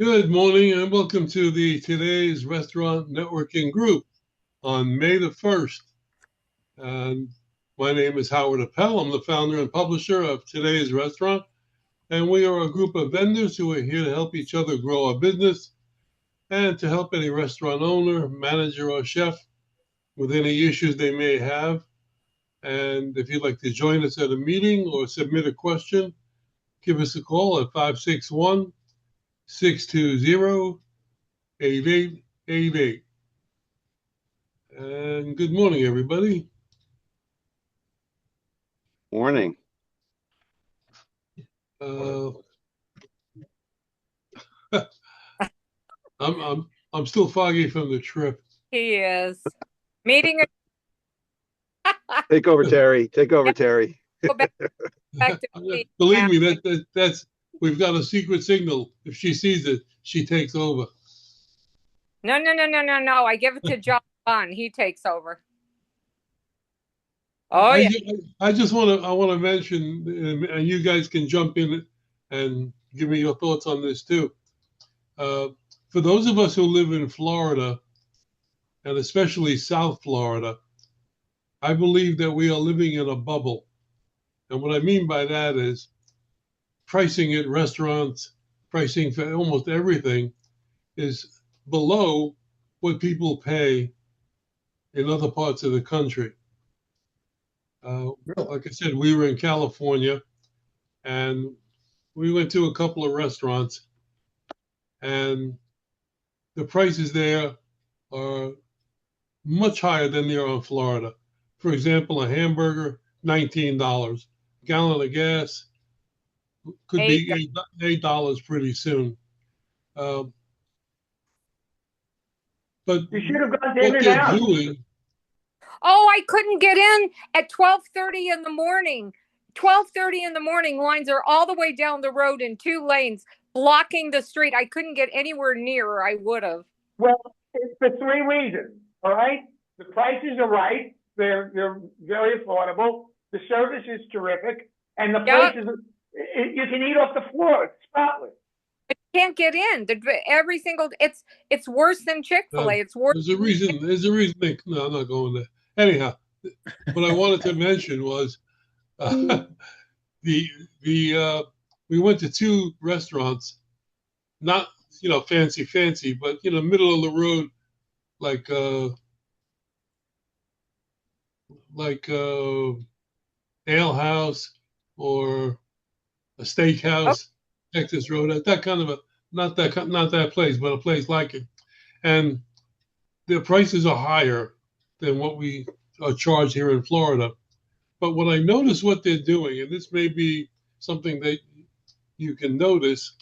Good morning and welcome to the Today's Restaurant Networking Group on May the 1st. And my name is Howard Appel. I'm the founder and publisher of Today's Restaurant. And we are a group of vendors who are here to help each other grow our business and to help any restaurant owner, manager, or chef with any issues they may have. And if you'd like to join us at a meeting or submit a question, give us a call at 561 620 8888. And good morning, everybody. Morning. I'm still foggy from the trip. He is. Meeting. Take over, Terry. Take over, Terry. Go back to Believe me, that's we've got a secret signal. If she sees it, she takes over. No. I give it to John. He takes over. Oh, yeah. I want to mention, and you guys can jump in and give me your thoughts on this too. For those of us who live in Florida, and especially South Florida, I believe that we are living in a bubble. And what I mean by that is pricing at restaurants, pricing for almost everything is below what people pay in other parts of the country. Like I said, we were in California and we went to a couple of restaurants and the prices there are much higher than they are in Florida. For example, a hamburger, $19. A gallon of gas could be $8 pretty soon. But you should have gone what they're doing. Oh, I couldn't get in at 12:30 in the morning. 12:30 in the morning, lines are all the way down the road in 2 lanes, blocking the street. I couldn't get anywhere near, or I would have. Well, it's for 3 reasons. All right, the prices are right; they're very affordable. The service is terrific, and the places you can eat off the floor. It's spotless. I can't get in. Every single it's worse than Chick-fil-A. It's worse. There's a reason. No, I'm not going there. Anyhow, what I wanted to mention was we went to 2 restaurants, not fancy, but middle of the road, like Ale House or a steakhouse, Texas Road, that kind of not that place, but a place like it, and the prices are higher than what we are charged here in Florida. But what I notice what they're doing, and this may be something that you can notice,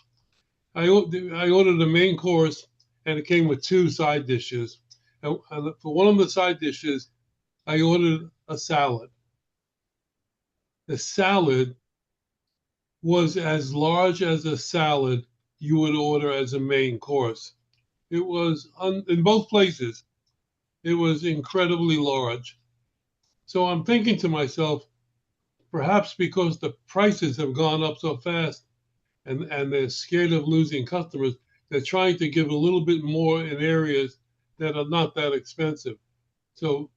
I ordered a main course and it came with 2 side dishes. And for one of the side dishes, I ordered a salad. The salad was as large as a salad you would order as a main course. It was, in both places, it was incredibly large. So I'm thinking to myself, perhaps because the prices have gone up so fast and they're scared of losing customers, they're trying to give a little bit more in areas that are not that expensive. So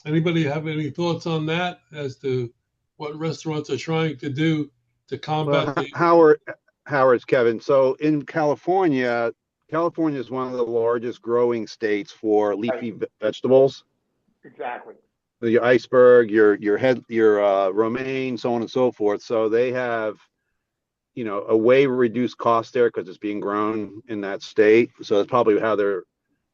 anybody have any thoughts on that as to what restaurants are trying to do to combat Howard's Kevin. So in California is one of the largest growing states for leafy vegetables. Exactly. Your iceberg, your romaine, so on and so forth. So they have, a way reduced cost there because it's being grown in that state. So that's probably how they're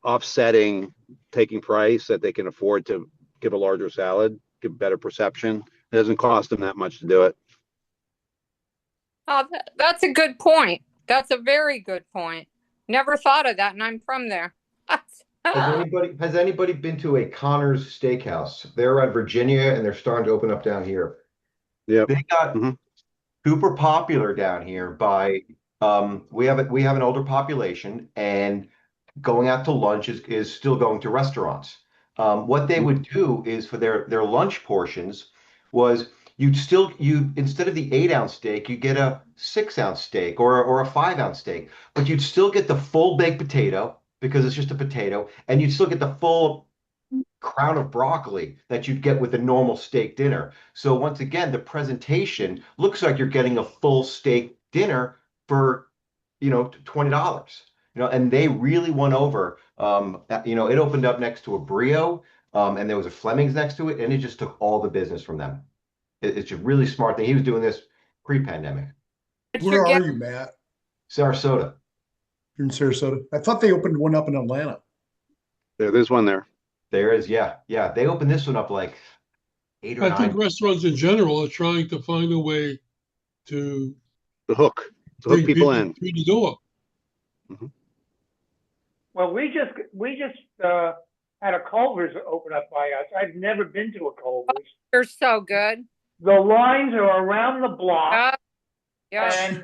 offsetting taking price that they can afford to give a larger salad, give better perception. It doesn't cost them that much to do it. Oh, that's a good point. That's a very good point. Never thought of that, and I'm from there. Has anybody been to a Connor's Steakhouse? They're at Virginia and they're starting to open up down here. Yeah, they got super popular down here by we have an older population, and going out to lunch is still going to restaurants. What they would do is for their lunch portions was you instead of the 8-ounce steak, you get a 6-ounce steak or a 5-ounce steak, but you'd still get the full baked potato because it's just a potato, and you'd still get the full crown of broccoli that you'd get with a normal steak dinner. So once again, the presentation looks like you're getting a full steak dinner for, $20. And they really won over. It opened up next to a Brio, and there was a Fleming's next to it, and it just took all the business from them. It's a really smart thing. He was doing this pre-pandemic. Where are you, Matt? Sarasota. You're in Sarasota. I thought they opened one up in Atlanta. Yeah, there's one there. There is, yeah. They opened this one up like 8 or 9. I think restaurants in general are trying to find a way to To bring hook people in. through the door. Mhm. Well, we just had a Culver's open up by us. I've never been to a Culver's. They're so good. The lines are around the block, Yeah.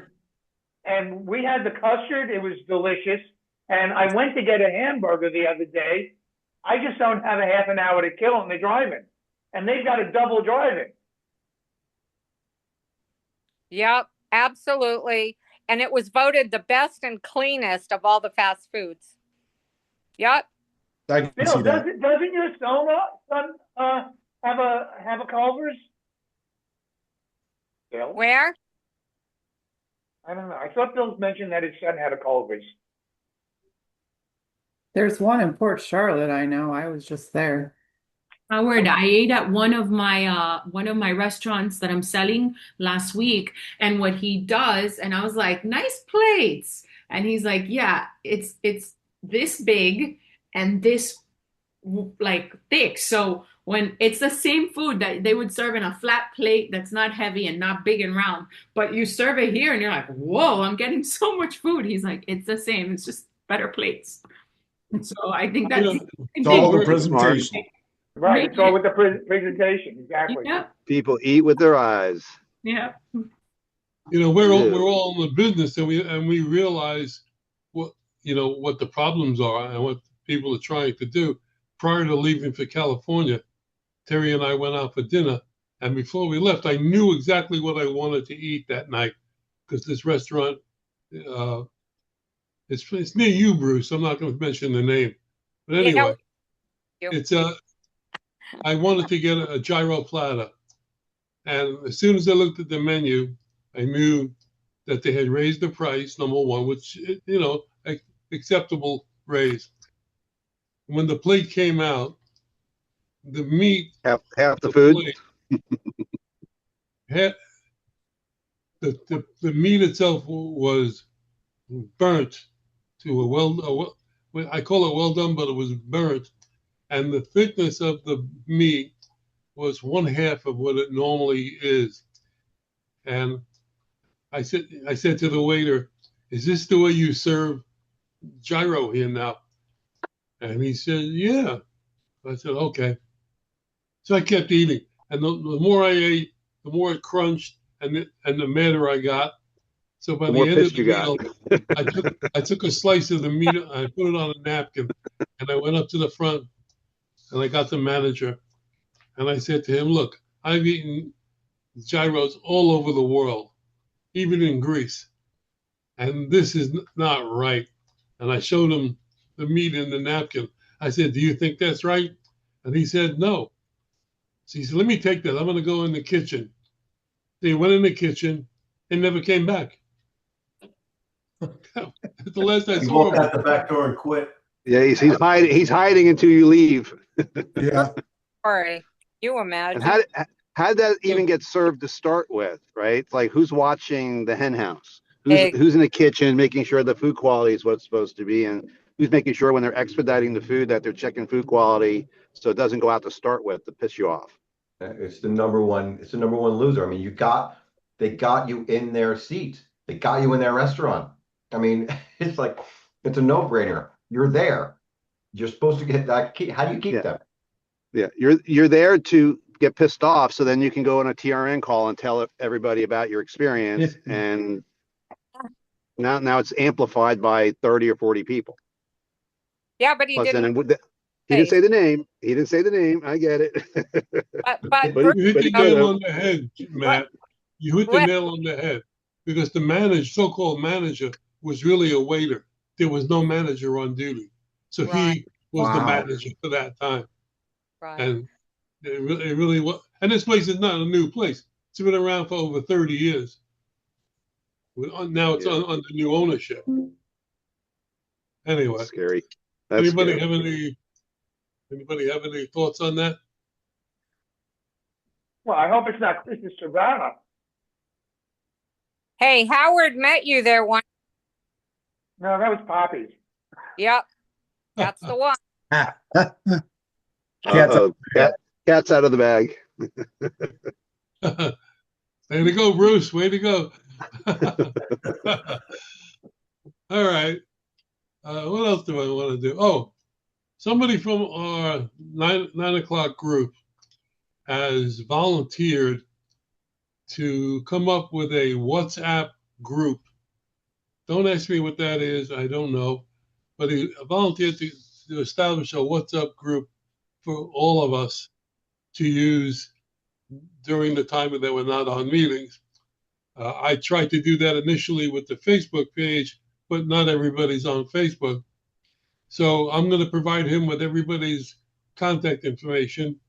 and we had the custard. It was delicious. And I went to get a hamburger the other day. I just don't have a half an hour to kill in the drive-in, and they've got a double drive-in. Yep, absolutely. And it was voted the best and cleanest of all the fast foods. Yep. I can Bill, see that. doesn't your son have a Culver's? Bill? Where? I don't know. I thought Bill mentioned that his son had a Culver's. There's one in Port Charlotte, I know. I was just there. Howard, I ate at one of my restaurants that I'm selling last week, and what he does, and I was like, nice plates. And he's like, yeah, it's this big and this like thick. So when it's the same food that they would serve in a flat plate that's not heavy and not big and round, but you serve it here and you're like, whoa, I'm getting so much food. He's like, it's the same, it's just better plates. So I think that's It's all the presentation. Right, it's all with the presentation, exactly. Yeah, People eat with their eyes. yeah. We're Yeah. all in the business, and we realize what the problems are and what people are trying to do. Prior to leaving for California, Terry and I went out for dinner, and before we left, I knew exactly what I wanted to eat that night because this restaurant, it's near you, Bruce. I'm not going to mention the name, but anyway, it's I wanted to get a gyro platter, and as soon as I looked at the menu, I knew that they had raised the price, number one, which acceptable raise. When the plate came out, the meat Half the food. Had the meat itself was burnt to I call it well done, but it was burnt, and the thickness of the meat was 1/2 of what it normally is. And I said to the waiter, "Is this the way you serve gyro here now?" And he said, "Yeah." I said, "Okay." So I kept eating, and the more I ate, the more it crunched, and the madder I got. So by The the more end of pissed the you got. meal, I took a slice of the meat, I put it on a napkin, and I went up to the front, and I got the manager, and I said to him, "Look, I've eaten gyros all over the world, even in Greece, and this is not right." And I showed him the meat in the napkin. I said, "Do you think that's right?" And he said, "No." So he said, "Let me take that. I'm going to go in the kitchen." So he went in the kitchen and never came back. That's the last I He saw walked him. out the back door and quit. Yeah, he's hiding. He's hiding until you leave. Yeah. Sorry. You And imagine. how did that even get served to start with, right? Like, who's watching the hen house? Egg. Who's in the kitchen making sure the food quality is what's supposed to be, and who's making sure when they're expediting the food that they're checking food quality so it doesn't go out to start with to piss you off. It's the number one loser. I mean, they got you in their seat. They got you in their restaurant. I mean, it's a no-brainer. You're there. You're supposed to get that. How do you keep them? Yeah, you're there to get pissed off, so then you can go on a TRN call and tell everybody about your experience, and now it's amplified by 30 or 40 people. Yeah, but he Plus, didn't. then He didn't say the name. He didn't say the name. I get it. but But You hit but the he could nail have. on the head, but Matt. You hit the nail on the head because the so-called manager, was really a waiter. There was no manager on duty, so right, he was the Wow. manager for that time, right. and it really was. And this place is not a new place. It's been around for over 30 years. Now it's Yeah, under new ownership. Anyway, that's scary. That's anybody scary. have any thoughts on that? Well, I hope it's not Christmas Savannah. Hey, Howard met you there one. No, that was Poppy. Yep, that's the one. Cats Uh-oh. Cat's out of the bag. Way to go, Bruce. Way to go. All right. What else do I want to do? Oh, somebody from our 9 o'clock group has volunteered to come up with a WhatsApp group. Don't ask me what that is. I don't know. But he volunteered to establish a WhatsApp group for all of us to use during the time that we're not on meetings. I tried to do that initially with the Facebook page, but not everybody's on Facebook. So I'm going to provide him with everybody's contact information,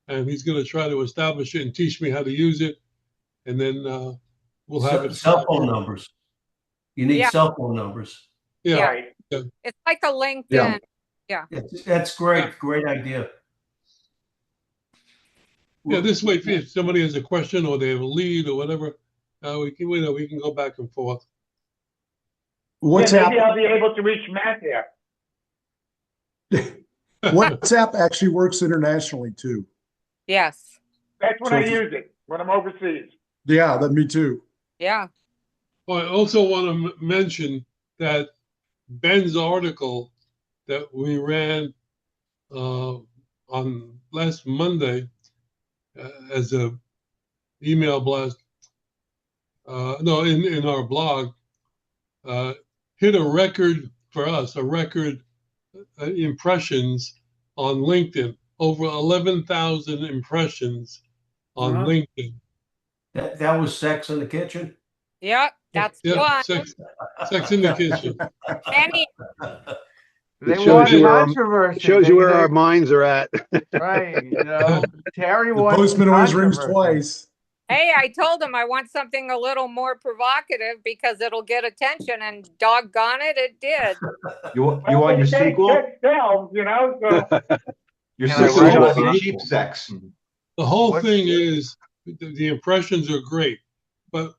and he's going to try to establish it and teach me how to use it. And then we'll have it. Cell phone numbers. You need Yeah. cell phone numbers. Yeah. Right. It's like a LinkedIn. Yeah. Yeah. That's great. Great idea. Yeah, this way, if somebody has a question or they have a lead or whatever, we can go back and forth. Yeah, maybe WhatsApp, I'll be able to reach Matt there. WhatsApp actually works internationally too. Yes. That's when So I if you- use it, when I'm overseas. Yeah, that me too. Yeah. Well, I also want to mention that Ben's article that we ran on last Monday as a email blast, no, in our blog, hit a record for us, a record impressions on LinkedIn, over 11,000 impressions on Wow. LinkedIn. That was Sex in the Kitchen. Yep. That's Yeah, one. sex in the kitchen. Many. It They shows want you where our- controversy. It shows you where They- our minds are at. Right, Terry The wants postman always rings controversy. twice. Hey, I told him I want something a little more provocative because it'll get attention, and doggone it, it did. You want your sequel? Sex sells, so. Your Can I sequel write will a be sequel? cheap sex. The whole What's- thing is the impressions are great, but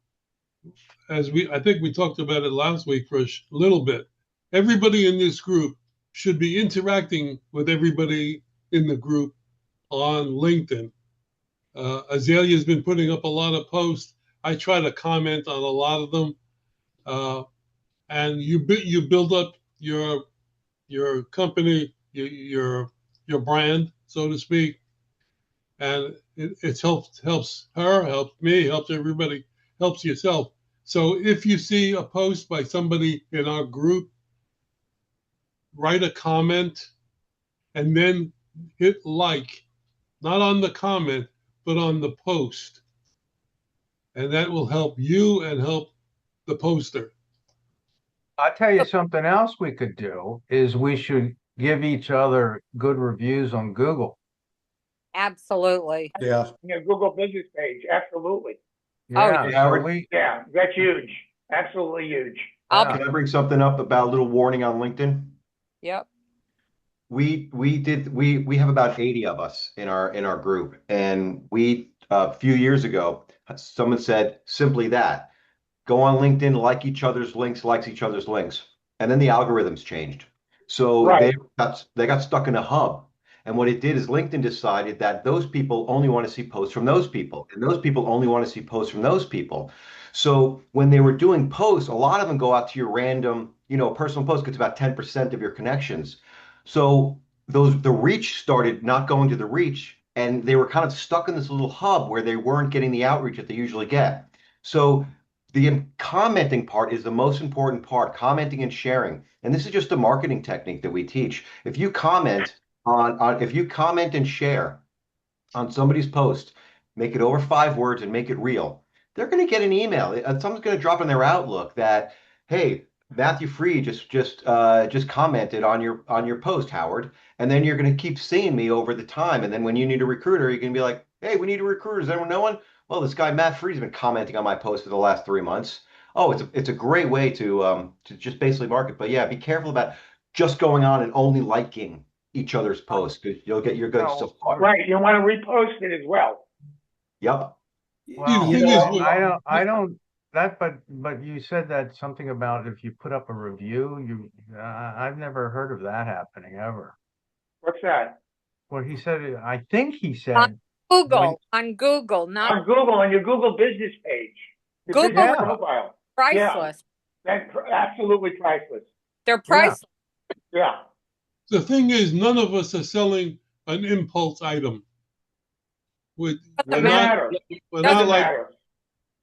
I think we talked about it last week for a little bit. Everybody in this group should be interacting with everybody in the group on LinkedIn. Azalea's been putting up a lot of posts. I try to comment on a lot of them, and you build up your company, your brand, so to speak, and it helps her, helps me, helps everybody, helps yourself. So if you see a post by somebody in our group, write a comment and then hit like, not on the comment, but on the post. And that will help you and help the poster. I'll tell you something else we could do is we should give each other good reviews on Google. Absolutely. Yeah. Google business page, absolutely. Yeah, yeah. so Howard? Yeah, that's huge. Absolutely huge. I'll Yeah. Can I bring something up about a little warning on LinkedIn? Yep. We have about 80 of us in our group, and we a few years ago someone said simply that: go on LinkedIn, like each other's links, likes each other's links, and then the algorithms changed. So Right. they got stuck in a hub. And what it did is LinkedIn decided that those people only want to see posts from those people, and those people only want to see posts from those people. So when they were doing posts, a lot of them go out to your random, personal post gets about 10% of your connections. So the reach started not going to the reach, and they were kind of stuck in this little hub where they weren't getting the outreach that they usually get. So the commenting part is the most important part, commenting and sharing. And this is just a marketing technique that we teach. If you comment on if you comment and share on somebody's post, make it over 5 words and make it real, they're going to get an email. Someone's going to drop in their Outlook that, hey, Matthew Free just commented on your post, Howard, and then you're going to keep seeing me over the time. And then when you need a recruiter, you can be like, hey, we need a recruiter. Does anyone know one? Well, this guy Matt Free's been commenting on my post for the last 3 months. Oh, it's a great way to just basically market. But yeah, be careful about just going on and only liking each other's posts because you're going to No, still far. right, you want to repost it as well. Yep. The thing is, But you said that something about if you put up a review, I've never heard of that happening ever. What's that? Well, I think he On said, On Google, not On Google, on your Google business page, your Google business Yeah. profile. priceless. That's absolutely priceless. They're Yeah. priceless. Yeah. the thing is, none of us are selling an impulse item. We're Doesn't not, matter. we're Doesn't not like, matter.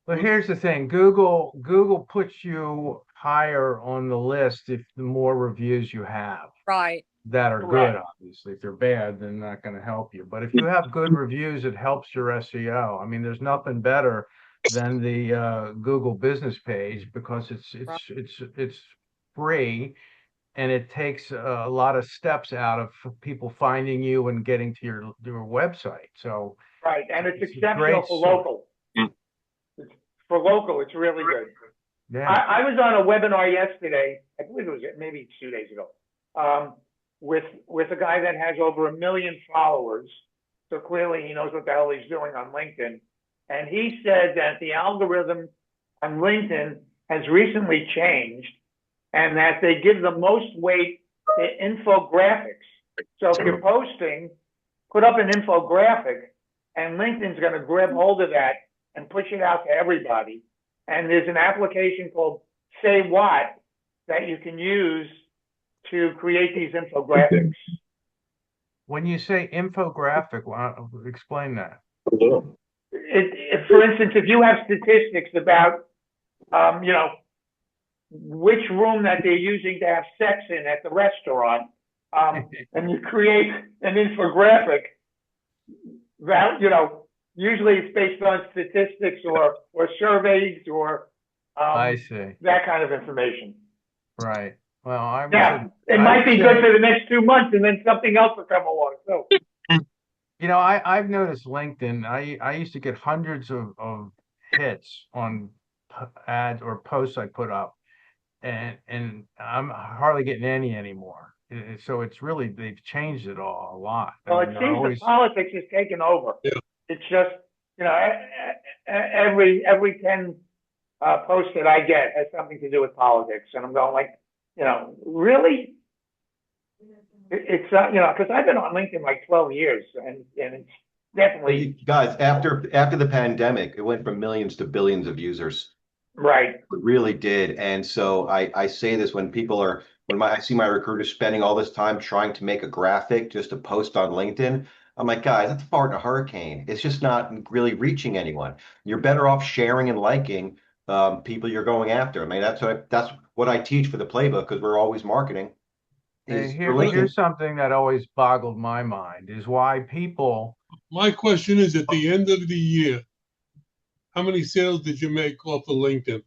But here's the thing, Google puts you higher on the list if the more reviews you have Right. that are good, Correct. obviously. If they're bad, they're not going to help you. But if you have good reviews, it helps your SEO. I mean, there's nothing better than the Google business page because it's free and it takes a lot of steps out of people finding you and getting to your website. So Right, and it's It's a exceptional great for source. local. For local, it's really good. yeah. I was on a webinar yesterday, I believe it was maybe 2 days ago, with a guy that has over 1 million followers. So clearly he knows what the hell he's doing on LinkedIn. And he said that the algorithm on LinkedIn has recently changed and that they give the most weight to infographics. So if you're posting, put up an infographic and LinkedIn's going to grab hold of that and push it out to everybody. And there's an application called Say What that you can use to create these infographics. When you say infographic, explain that. For instance, if you have statistics about, which room that they're using to have sex in at the restaurant, and you create an infographic that, usually it's based on statistics or surveys or I see. that kind of information. Right. Well, it might be good for the next 2 months, and then something else will come along. So, I've noticed LinkedIn. I used to get hundreds of hits on ads or posts I put up, and I'm hardly getting any anymore. So they've changed it all a lot. well, it seems the politics has taken over. Yeah. It's just, every 10 posts that I get has something to do with politics, and I'm going like, really? It's because I've been on LinkedIn like 12 years, and it's definitely Guys, after the pandemic, it went from millions to billions of users. right. It really did. And so I say this when I see my recruiters spending all this time trying to make a graphic just to post on LinkedIn. I'm like, guys, that's a fart in a hurricane. It's just not really reaching anyone. You're better off sharing and liking people you're going after. I mean, that's what I teach for the playbook because we're always marketing. Here's something that always boggled my mind is why people. My question is, at the end of the year, how many sales did you make off of LinkedIn?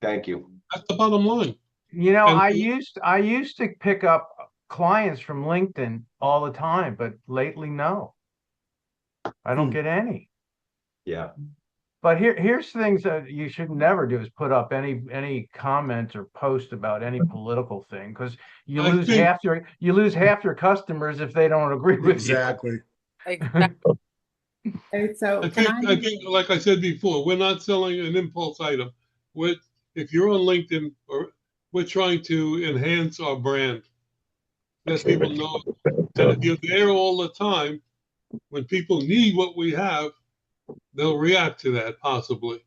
Thank you. That's the bottom line. I used to pick up clients from LinkedIn all the time, but lately, no. I don't get any. Yeah. But here's things that you should never do is put up any comment or post about any political thing because you lose half your customers if they don't agree with Exactly. Exactly. Okay, so I think, like I said before, we're not selling an impulse item. If you're on LinkedIn, we're trying to enhance our brand. Let people know that if you're there all the time, when people need what we have, they'll react to that possibly.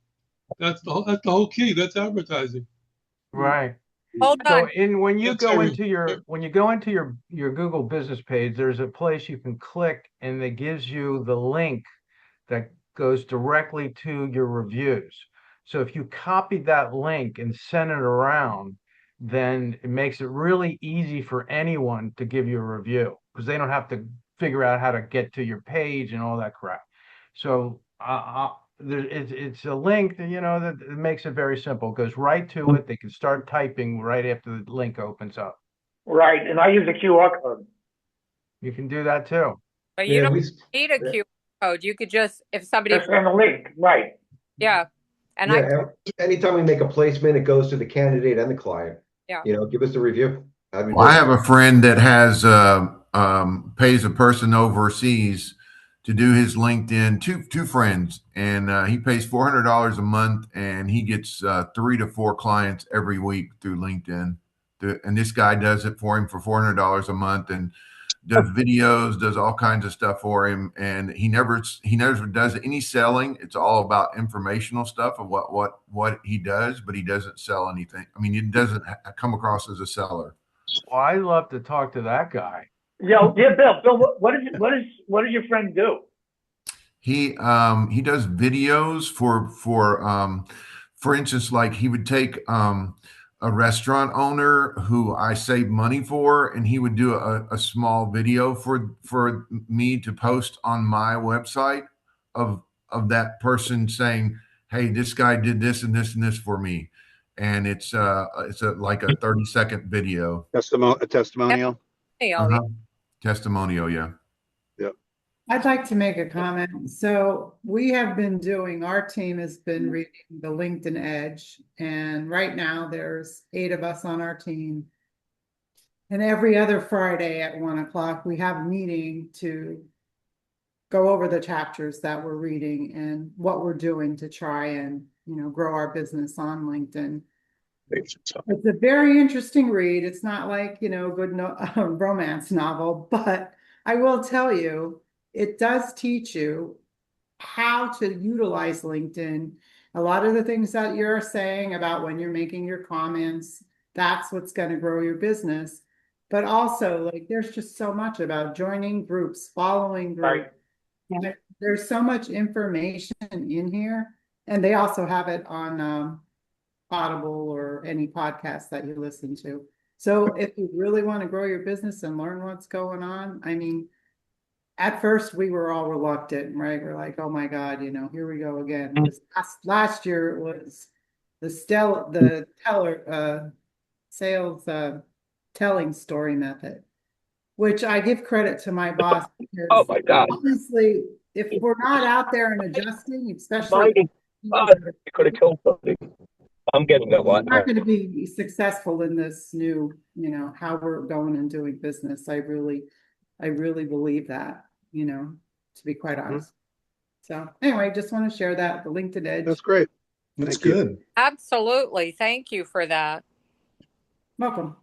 That's the whole key. That's advertising. Right. Hold So on. when you That's go everything. into your Google business page, there's a place you can click and it gives you the link that goes directly to your reviews. So if you copy that link and send it around, then it makes it really easy for anyone to give you a review. because they don't have to figure out how to get to your page and all that crap. So it's a link that, that it makes it very simple. It goes right to it. They can start typing right after the link opens up. Right, and I use a QR code. You can do that too. But you Yeah, don't we, need a QR code. You could just, if somebody, Just on the link, right. yeah. And yeah, anytime we make a placement, it goes to the candidate and the client. Yeah. Give us the review. Well, I have a friend that has pays a person overseas to do his LinkedIn. Two friends, and he pays $400 a month, and he gets 3 to 4 clients every week through LinkedIn. And this guy does it for him for $400 a month, and does videos, does all kinds of stuff for him, and he never does any selling. It's all about informational stuff of what he does, but he doesn't sell anything. I mean, it doesn't come across as a seller. Well, I love to talk to that guy. Yeah, Bill. Bill, what does your friend do? He does videos for instance, like he would take a restaurant owner who I save money for, and he would do a small video for me to post on my website of that person saying, "Hey, this guy did this and this and this for me," and it's like a 30-second video. A testimonial. Uh-huh. Testimonial, yeah. Yep. I'd like to make a comment. So our team has been reading the LinkedIn Edge, and right now there's 8 of us on our team. And every other Friday at 1:00, we have a meeting to go over the chapters that we're reading and what we're doing to try and, grow our business on LinkedIn. It's a very interesting read. It's not like, good romance novel, but I will tell you, it does teach you how to utilize LinkedIn. A lot of the things that you're saying about when you're making your comments, that's what's going to grow your business. But also, like, there's just so much about joining groups, following groups. Right. There's so much information in here. And they also have it on Audible or any podcast that you listen to. So if you really want to grow your business and learn what's going on, I mean, at first we were all reluctant, right? We're like, oh my God, here we go again. Last year it was the sales telling story method, which I give credit to my boss because, oh my God, honestly, if we're not out there and adjusting, especially it could have killed something. I'm getting a lot. We're not going to be successful in this new, how we're going and doing business. I really believe that, to be quite honest. So anyway, just want to share that, the LinkedIn Edge. That's great. That's good. absolutely. Thank you for that. Welcome.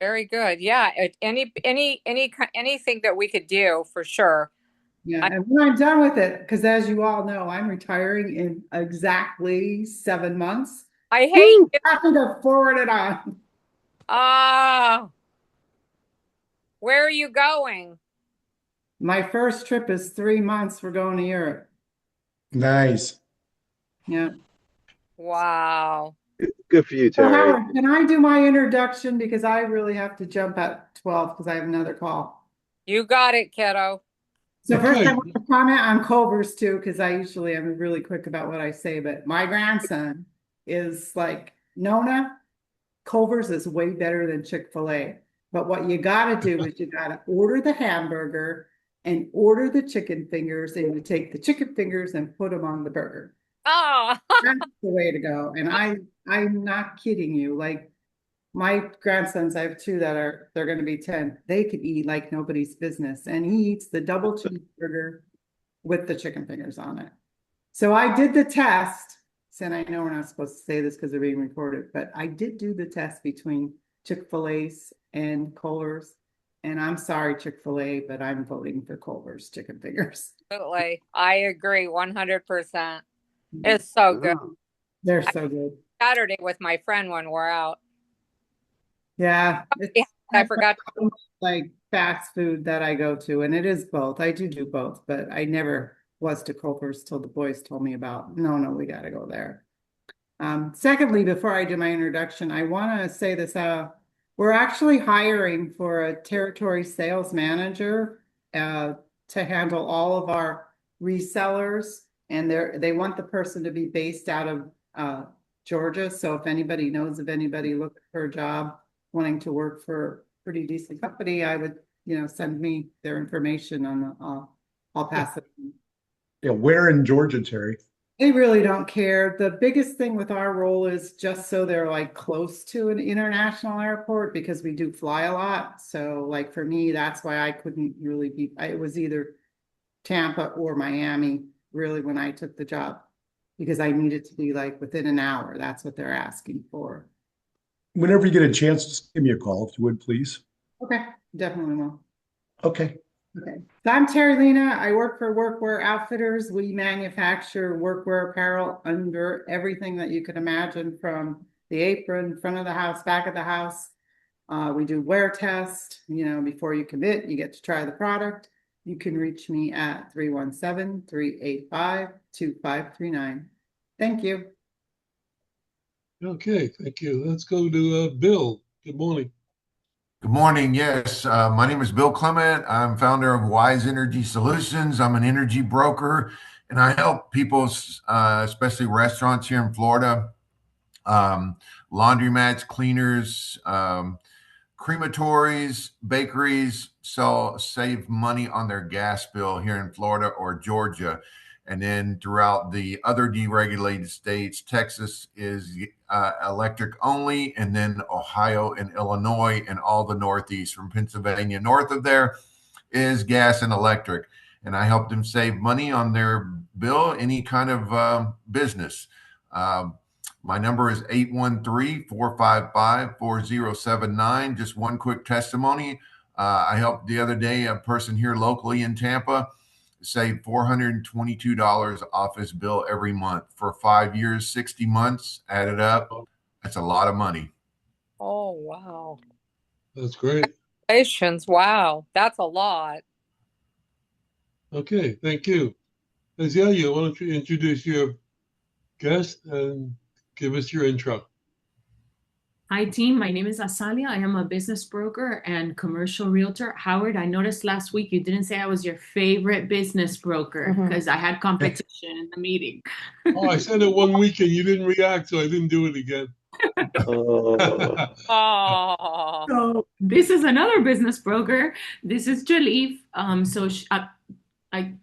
Very good. Yeah. Anything that we could do for sure. Yeah, and when I'm done with it, because as you all know, I'm retiring in exactly 7 months. I hate you. Having to forward it on. Where are you going? My first trip is 3 months. We're going to Europe. Nice. Yeah. Wow. Good for you, So Terry. Howard, can I do my introduction because I really have to jump at 12 because I have another call. You got it, kiddo. So first I want to comment on Culver's too, because I usually am really quick about what I say, but my grandson is like, Nona, Culver's is way better than Chick-fil-A. But what you got to do is you got to order the hamburger and order the chicken fingers, and you take the chicken fingers and put them on the burger. Oh, That's the way to go. And I'm not kidding you. Like my grandsons, I have 2 they're going to be 10. They could eat like nobody's business. And he eats the double cheeseburger with the chicken fingers on it. So I did the test. And I know we're not supposed to say this because they're being recorded, but I did do the test between Chick-fil-A's and Culver's. And I'm sorry, Chick-fil-A, but I'm voting for Culver's chicken fingers. absolutely. I agree 100%. It's so good. They're so good. Saturday with my friend when we're out. Yeah. I forgot. Like fast food that I go to, and it is both. I do both, but I never was to Culver's till the boys told me about, no, we got to go there. Secondly, before I do my introduction, I want to say this, We're actually hiring for a territory sales manager to handle all of our resellers, and they want the person to be based out of Georgia. So if anybody knows of anybody looking for a job, wanting to work for a pretty decent company, I would, send me their information and I'll pass it. Yeah, where in Georgia, Terry? They really don't care. The biggest thing with our role is just so they're like close to an international airport because we do fly a lot. So like for me, that's why I couldn't really be, it was either Tampa or Miami really when I took the job because I needed to be like within an hour. That's what they're asking for. Whenever you get a chance, just give me a call if you would, please. Okay, definitely will. Okay. Okay. So I'm Terry Lena. I work for Workwear Outfitters. We manufacture workwear apparel under everything that you could imagine, from the apron, front of the house, back of the house. We do wear test. Before you commit, you get to try the product. You can reach me at 317-385-2539. Thank you. Okay, thank you. Let's go to Bill. Good morning. Good morning. Yes, my name is Bill Clement. I'm founder of Wise Energy Solutions. I'm an energy broker, and I help people, especially restaurants here in Florida, laundromats, cleaners, crematories, bakeries, save money on their gas bill here in Florida or Georgia. And then throughout the other deregulated states, Texas is electric only, and then Ohio and Illinois and all the Northeast from Pennsylvania north of there is gas and electric. And I help them save money on their bill, any kind of business. My number is 813-455-4079. Just one quick testimony. I helped the other day a person here locally in Tampa save $422 off his bill every month for 5 years, 60 months, added up. That's a lot of money. Oh, wow. That's great. Congratulations. Wow. That's a lot. Okay, thank you. Azalea, why don't you introduce your guest and give us your intro? Hi, team. My name is Asalia. I am a business broker and commercial realtor. Howard, I noticed last week you didn't say I was your favorite business broker because I had competition in the meeting. Oh, I said it one week and you didn't react, so I didn't do it again. Oh. So this is another business broker. This is Yeliv.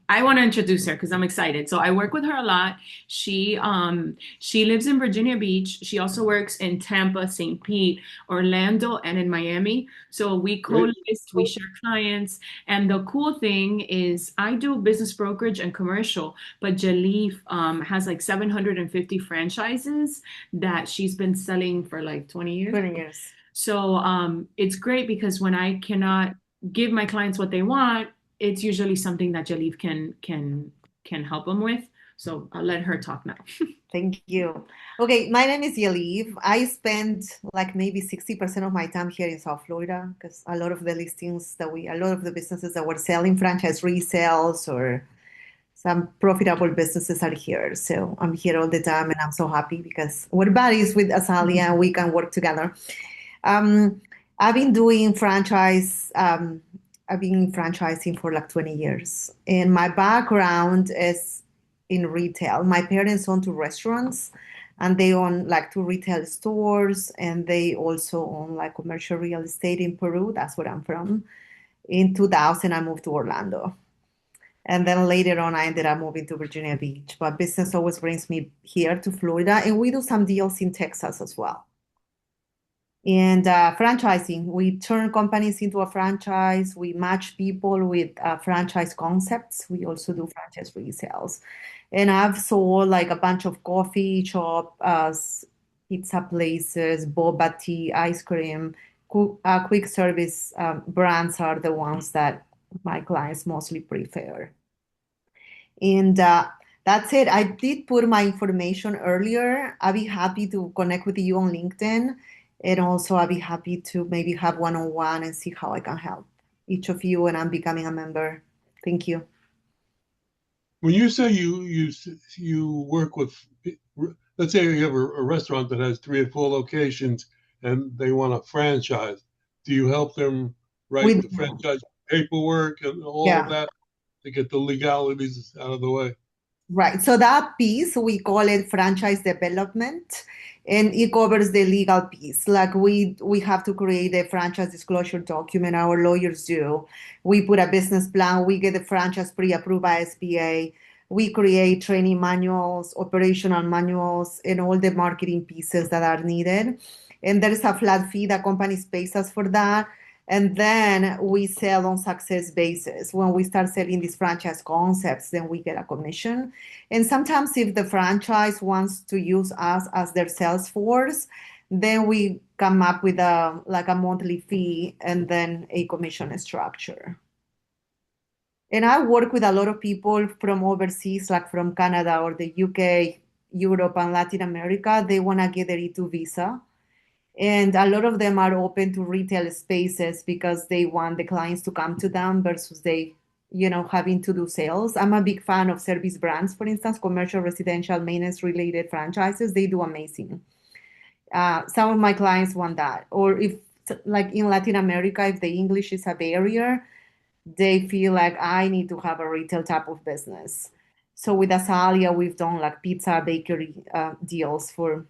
I want to introduce her because I'm excited. So I work with her a lot. She lives in Virginia Beach. She also works in Tampa, St. Pete, Orlando, and in Miami. So we co-list, we share clients. And the cool thing is I do business brokerage and commercial, but Yeliv has like 750 franchises that she's been selling for like 20 years. 20 years. So it's great because when I cannot give my clients what they want, it's usually something that Yeliv can help them with. So I'll let her talk now. Thank you. Okay, my name is Yeliv. I spend like maybe 60% of my time here in South Florida because a lot of the businesses that we're selling, franchise resales or some profitable businesses are here. So I'm here all the time and I'm so happy because we're buddies with Asalia and we can work together. I've been doing I've been franchising for like 20 years. And my background is in retail. My parents own 2 restaurants and they own like 2 retail stores. And they also own like commercial real estate in Peru. That's where I'm from. In 2000, I moved to Orlando. And then later on, I ended up moving to Virginia Beach. But business always brings me here to Florida. And we do some deals in Texas as well. And franchising, we turn companies into a franchise. We match people with franchise concepts. We also do franchise resales. And I've sold like a bunch of coffee shops, pizza places, boba tea, ice cream, quick service brands are the ones that my clients mostly prefer. And that's it. I did put my information earlier. I'd be happy to connect with you on LinkedIn. And also, I'd be happy to maybe have one-on-one and see how I can help each of you when I'm becoming a member. Thank you. When you say you work with, let's say you have a restaurant that has 3 or 4 locations, and they want a franchise. Do you help them write the franchise paperwork and all of that to get the legalities out of the way? Right. So that piece, we call it franchise development, and it covers the legal piece. Like we have to create a franchise disclosure document, our lawyers do. We put a business plan, we get the franchise pre-approved by SBA. We create training manuals, operational manuals, and all the marketing pieces that are needed. And there's a flat fee that companies pays us for that. And then we sell on success basis. When we start selling these franchise concepts, then we get a commission. And sometimes if the franchise wants to use us as their sales force, then we come up with a monthly fee and then a commission structure. And I work with a lot of people from overseas, like from Canada or the UK, Europe, and Latin America. They want to get their E2 visa. And a lot of them are open to retail spaces because they want the clients to come to them versus they, having to do sales. I'm a big fan of service brands, for instance, commercial, residential, maintenance related franchises. They do amazing. Some of my clients want that. Or if, like in Latin America, if the English is a barrier, they feel like I need to have a retail type of business. So with Asalia, we've done like pizza, bakery deals for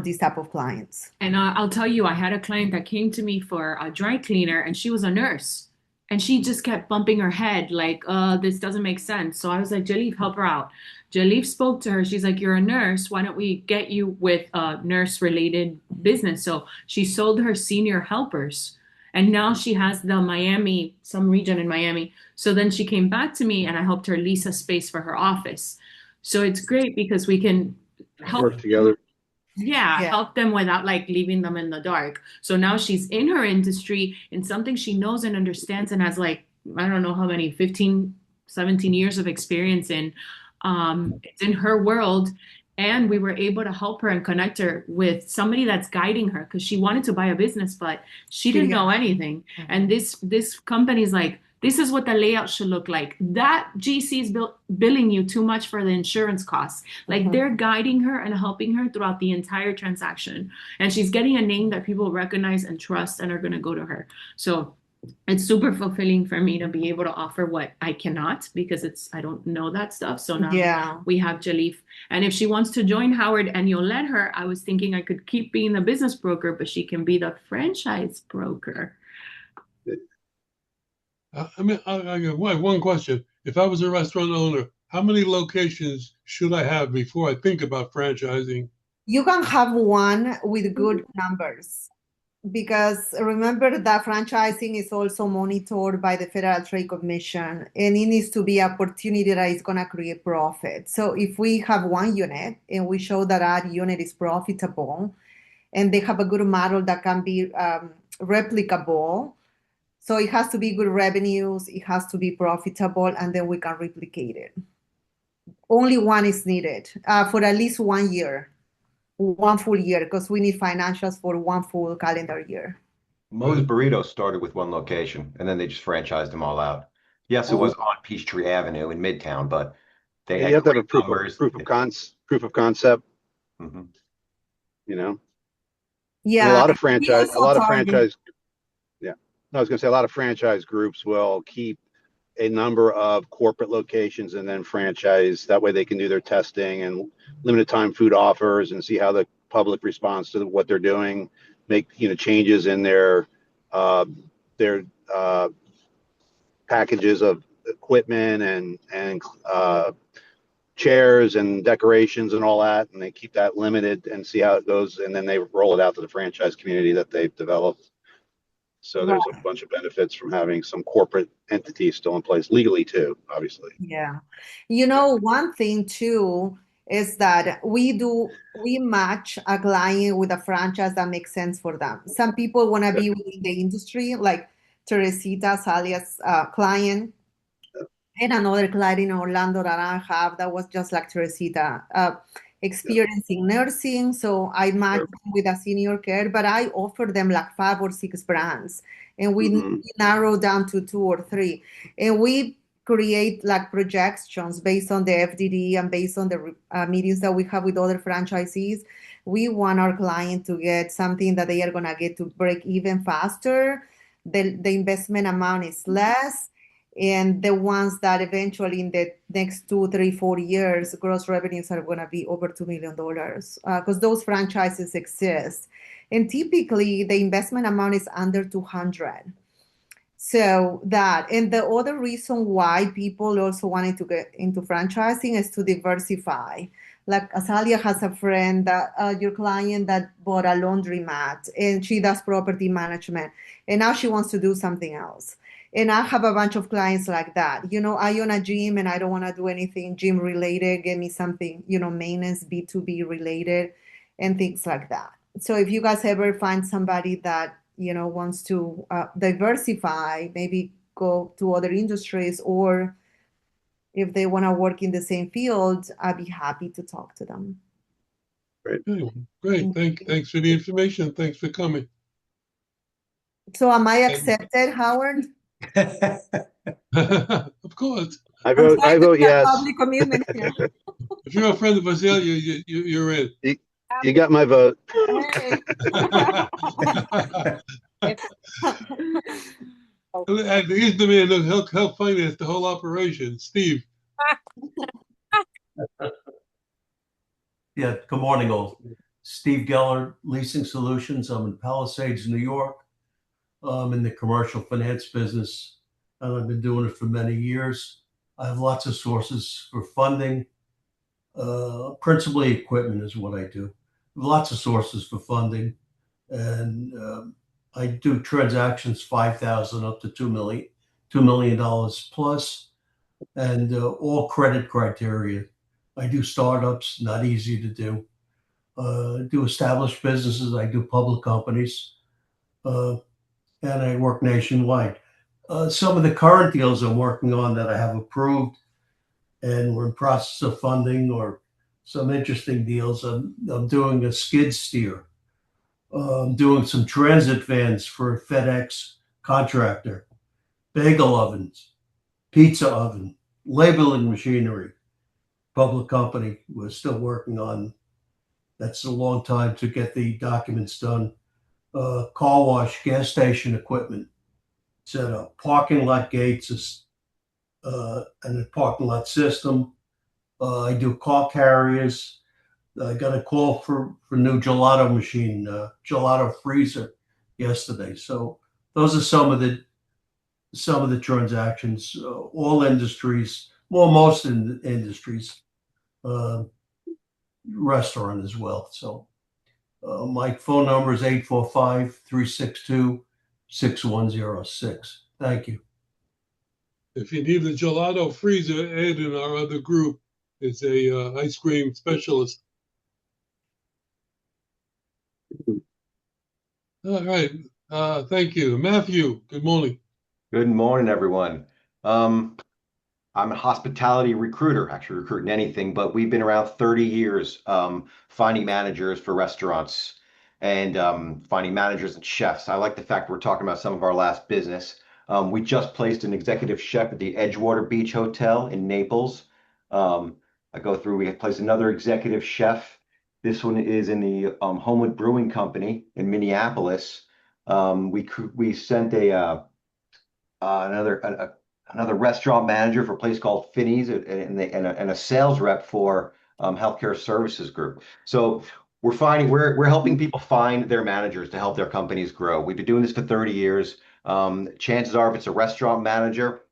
these type of clients. And I'll tell you, I had a client that came to me for a dry cleaner, and she was a nurse. And she just kept bumping her head like, this doesn't make sense. So I was like, Yeliv, help her out. Yeliv spoke to her. She's like, you're a nurse. Why don't we get you with a nurse-related business? So she sold her senior helpers. And now she has the Miami, some region in Miami. So then she came back to me and I helped her lease a space for her office. So it's great because we can help work together. Yeah, help them without like leaving them in the dark. So now she's in her industry in something she knows and understands and has like, I don't know how many, 15, 17 years of experience in. It's in her world. And we were able to help her and connect her with somebody that's guiding her because she wanted to buy a business, but she didn't know anything. And this company's like, this is what the layout should look like. That GC is billing you too much for the insurance costs. Like they're guiding her and helping her throughout the entire transaction. And she's getting a name that people recognize and trust and are going to go to her. So it's super fulfilling for me to be able to offer what I cannot because I don't know that stuff. So now we have Yeliv. And if she wants to join Howard and you'll let her, I was thinking I could keep being the business broker, but she can be the franchise broker. I got one question. If I was a restaurant owner, how many locations should I have before I think about franchising? You can have one with good numbers because remember that franchising is also monitored by the Federal Trade Commission and it needs to be an opportunity that is going to create profit. So if we have one unit and we show that our unit is profitable and they have a good model that can be replicable, so it has to be good revenues, it has to be profitable, and then we can replicate it. Only one is needed for at least 1 year, one full year, because we need financials for one full calendar year. Moe's Burritos started with one location, and then they just franchised them all out. Yes, it was on Peachtree Avenue in Midtown, but they had you have to have a proof of concept. Yeah, and a lot of franchise. Yeah, no, I was going to say a lot of franchise groups will keep a number of corporate locations and then franchise. That way they can do their testing and limited time food offers and see how the public responds to what they're doing. Make changes in their packages of equipment and chairs and decorations and all that, and they keep that limited and see how it goes, and then they roll it out to the franchise community that they've developed. So there's a bunch of benefits from having some corporate entities still in place legally too, obviously. Yeah. One thing too is that we match a client with a franchise that makes sense for them. Some people want to be within the industry, like Teresita, Salia's client, and another client in Orlando that I have that was just like Teresita, experiencing nursing. So I matched with a senior care, but I offer them like 5 or 6 brands, and we narrow down to 2 or 3, and we create like projections based on the FDD and based on the meetings that we have with other franchisees We want our client to get something that they are going to get to break even faster. The investment amount is less. And the ones that eventually in the next 2, 3, 4 years, gross revenues are going to be over $2 million because those franchises exist. And typically the investment amount is under 200. So that, and the other reason why people also wanted to get into franchising is to diversify. Like Azalia has a friend that your client that bought a laundromat and she does property management and now she wants to do something else. And I have a bunch of clients like that. I own a gym and I don't want to do anything gym related. Give me something, maintenance, B2B related and things like that. So if you guys ever find somebody that wants to diversify, maybe go to other industries, or if they want to work in the same field, I'd be happy to talk to them. Great. Thanks for the information. Thanks for coming. So am I accepted, Howard? Of course. I vote yes. Public commitment here. If you're a friend of Azalia, you're in. You got my vote. Hey. And he's the man who'll help finance the whole operation. Steve. Yeah, good morning, all. Steve Geller, Leasing Solutions. I'm in Palisades, New York. I'm in the commercial finance business, and I've been doing it for many years. I have lots of sources for funding. Principally equipment is what I do. Lots of sources for funding. And I do transactions 5,000 up to $2 million plus, and all credit criteria. I do startups, not easy to do. Do established businesses. I do public companies, and I work nationwide. Some of the current deals I'm working on that I have approved and we're in process of funding, or some interesting deals. I'm doing a skid steer. I'm doing some transit vans for a FedEx contractor, bagel ovens, pizza oven, labeling machinery, public company. We're still working on. That's a long time to get the documents done. Car wash, gas station equipment set up, parking lot gates, and a parking lot system. I do car carriers. I got a call for new gelato machine, gelato freezer yesterday. So those are some of the transactions. All industries, well, most industries, restaurant as well. So my phone number is 845-362-6106. Thank you. If you need a gelato freezer, Ed in our other group is a ice cream specialist. All right. Thank you. Matthew, good morning. Good morning, everyone. I'm a hospitality recruiter, actually recruiting anything, but we've been around 30 years finding managers for restaurants and finding managers and chefs. I like the fact we're talking about some of our last business. We just placed an executive chef at the Edgewater Beach Hotel in Naples. We have placed another executive chef. This one is in the Homewood Brewing Company in Minneapolis. We sent another restaurant manager for a place called Finney's and a sales rep for Healthcare Services Group. So we're helping people find their managers to help their companies grow. We've been doing this for 30 years. Chances are, if it's a restaurant manager,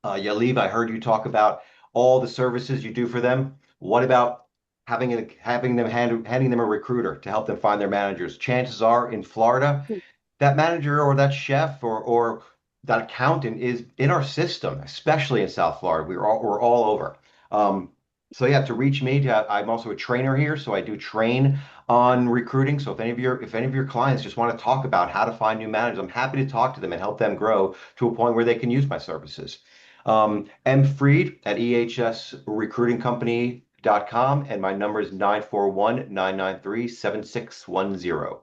Yeliv, I heard you talk about all the services you do for them. What about handing them a recruiter to help them find their managers? Chances are, in Florida, that manager or that chef or that accountant is in our system, especially in South Florida. We're all over. So yeah, to reach me, I'm also a trainer here, so I do train on recruiting. So if any of your clients just want to talk about how to find new managers, I'm happy to talk to them and help them grow to a point where they can use my services. M. Freed at ehsrecruitingcompany.com, and my number is 941-993-7610.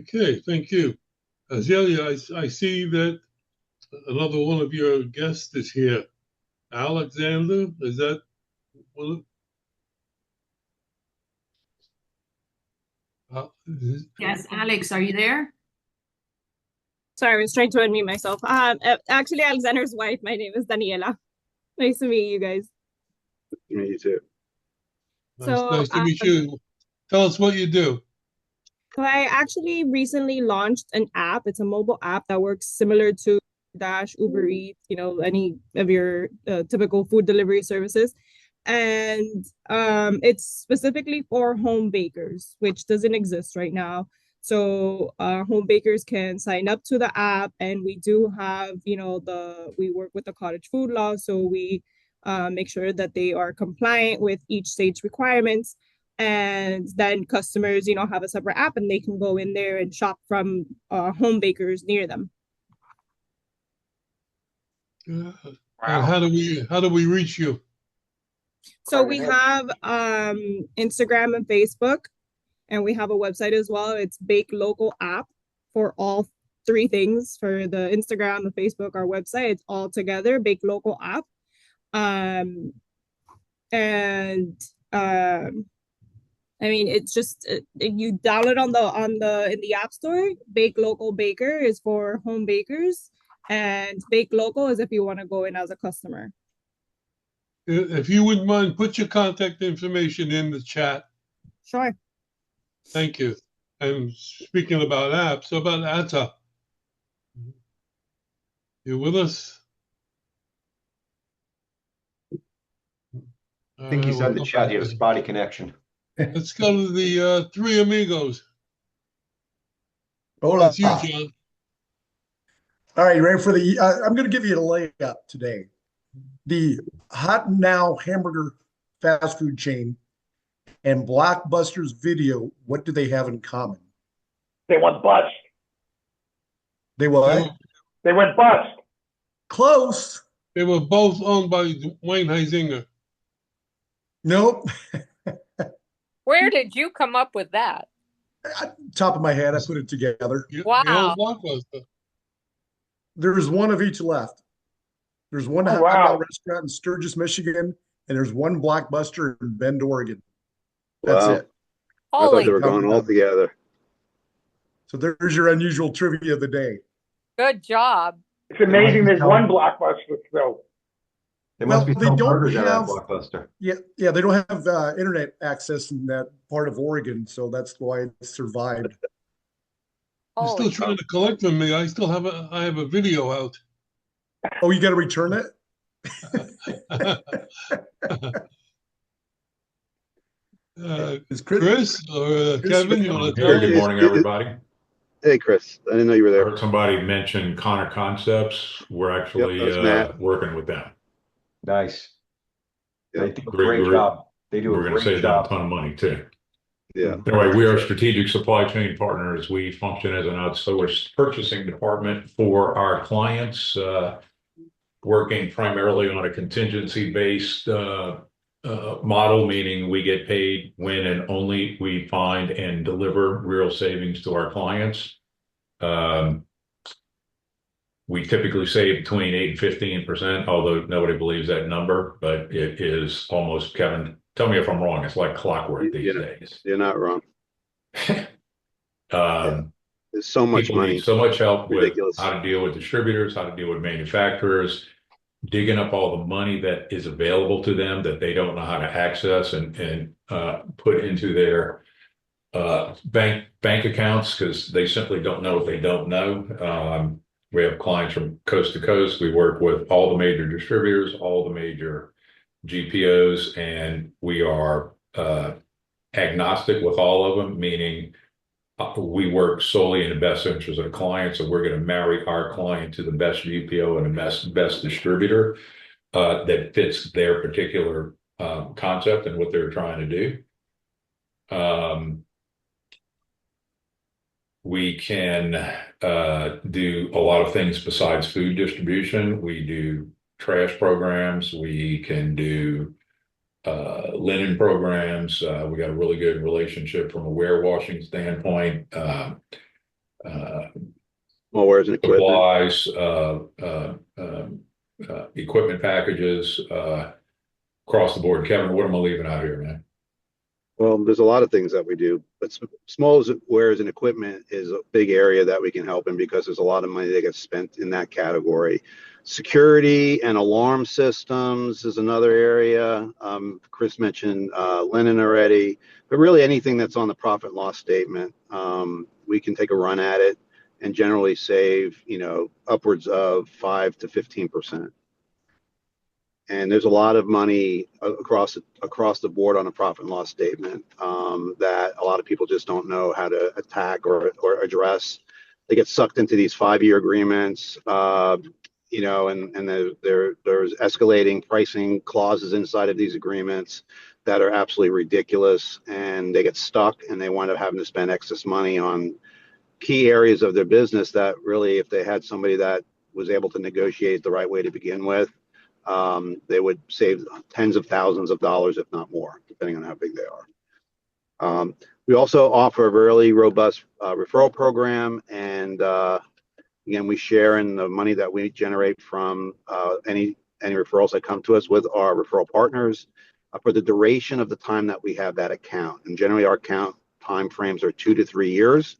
Okay, thank you. Azalea, I see that another one of your guests is here. Alexander, is that one? Uh, Yes, Alex, are you there? Sorry, I was trying to unmute myself. Actually, Alexander's wife. My name is Daniela. Nice to meet you guys. Me too. nice to meet you. Tell us what you do. So I actually recently launched an app. It's a mobile app that works similar to Dash, Uber Eats, any of your typical food delivery services. And it's specifically for home bakers, which doesn't exist right now. So home bakers can sign up to the app, and we do have, we work with the cottage food law, so we make sure that they are compliant with each state's requirements. And then customers, have a separate app, and they can go in there and shop from home bakers near them. And how do we reach you? So we have Instagram and Facebook, and we have a website as well. It's Bake Local app for all three things. For the Instagram, the Facebook, our website, it's all together, Bake Local app. I mean, it's just you download in the App Store. Bake Local Baker is for home bakers, and Bake Local is if you want to go in as a customer. If you wouldn't mind, put your contact information in the chat. Sure. Thank you. And speaking about apps, about Atta, you with us? I think he said in the chat you have a spotty connection. Let's go to the Three Amigos. Hola. That's you, John. All right, you ready for the? I'm going to give you a layup today. The Hot Now hamburger fast food chain and Blockbuster's Video. What do they have in common? They went bust. They what? They went bust. Close. They were both owned by Wayne Huizinga. Nope. Where did you come up with that? Top of my head, I put it together. Wow. There's one of each left. There's one hot dog restaurant in Sturgis, Michigan, and there's one Blockbuster in Bend, Oregon. That's it. I thought they were going all together. So there's your unusual trivia of the day. Good job. It's amazing there's one Blockbuster still. There must be they some don't burgers out have of Blockbuster. Yeah, they don't have internet access in that part of Oregon, so that's why it survived. You're still trying to collect from me. I still have a video out. Oh, you got to return it? Chris or Kevin, you want to tell Good morning, everybody. Hey, Chris. I didn't know you were I there. heard somebody mention Connor Concepts. We're actually working with them. Nice. They do a Great great group. job. They do a We're going to great save them a job. ton of money too. Yeah. Anyway, we are strategic supply chain partners. We function as an outsourced purchasing department for our clients, working primarily on a contingency-based model, meaning we get paid when and only we find and deliver real savings to our clients. We typically save between 8 and 15%, although nobody believes that number, but it is almost, Kevin, tell me if I'm wrong. It's like clockwork these days. You're not wrong. There's so much People money. need so much help Ridiculous. with how to deal with distributors, how to deal with manufacturers, digging up all the money that is available to them that they don't know how to access and put into their bank accounts because they simply don't know what they don't know. We have clients from coast to coast. We work with all the major distributors, all the major GPOs, and we are agnostic with all of them, meaning we work solely in the best interest of the client. So we're going to marry our client to the best GPO and the best distributor that fits their particular concept and what they're trying to do. We can do a lot of things besides food distribution. We do trash programs. We can do linen programs. We got a really good relationship from a warewashing standpoint. Wares and equipment. Supplies, equipment packages, across the board. Kevin, what am I leaving out here, man? Well, there's a lot of things that we do, but small wares and equipment is a big area that we can help in because there's a lot of money that gets spent in that category. Security and alarm systems is another area. Chris mentioned linen already, but really anything that's on the profit and loss statement, we can take a run at it and generally save, upwards of 5 to 15%. And there's a lot of money across the board on a profit and loss statement that a lot of people just don't know how to attack or address. They get sucked into these 5-year agreements, and there's escalating pricing clauses inside of these agreements that are absolutely ridiculous, and they get stuck and they wind up having to spend excess money on key areas of their business that really, if they had somebody that was able to negotiate the right way to begin with, they would save tens of thousands of dollars, if not more, depending on how big they are. We also offer a really robust referral program, and again, we share in the money that we generate from any referrals that come to us with our referral partners for the duration of the time that we have that account. And generally, our account time frames are 2 to 3 years.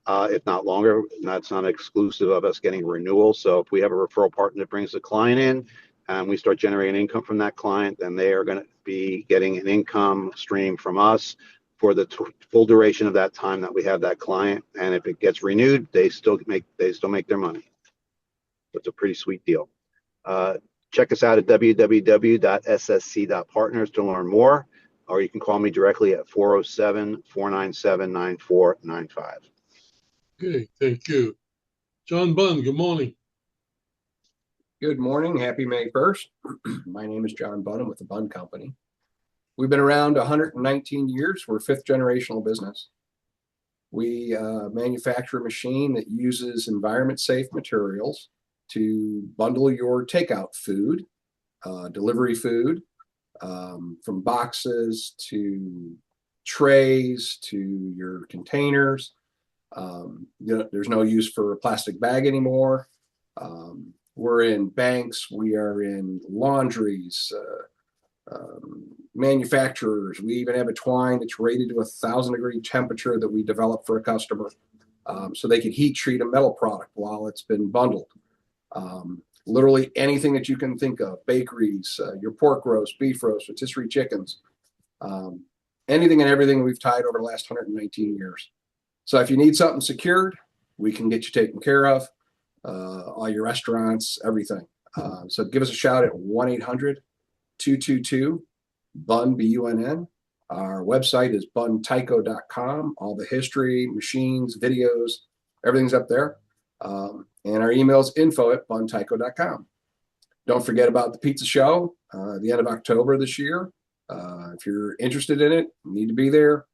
If not longer. And that's not exclusive of us getting a renewal. So if we have a referral partner that brings a client in and we start generating income from that client, then they are going to be getting an income stream from us for the full duration of that time that we have that client. And if it gets renewed, they still make their money. So it's a pretty sweet deal. Check us out at www.ssc.partners to learn more, or you can call me directly at 407-497-9495. Okay, thank you. John Bunn, good morning. Good morning. Happy May 1st. My name is John Bunn with the Bunn Company. We've been around 119 years. We're fifth generational business. We manufacture a machine that uses environment safe materials to bundle your takeout food, delivery food, from boxes to trays to your containers. There's no use for a plastic bag anymore. We're in banks, we are in laundries, manufacturers. We even have a twine that's rated to 1,000-degree temperature that we developed for a customer, so they can heat treat a metal product while it's been bundled. Literally anything that you can think of, bakeries, your pork roast, beef roast, rotisserie chickens, anything and everything we've tied over the last 119 years. So if you need something secured, we can get you taken care of. All your restaurants, everything. So give us a shout at 1-800-222-BUNN, B-U-N-N. Our website is buntyco.com. All the history, machines, videos, everything's up there. And our email is info@buntyco.com. Don't forget about the pizza show, the end of October this year. If you're interested in it, you need to be there.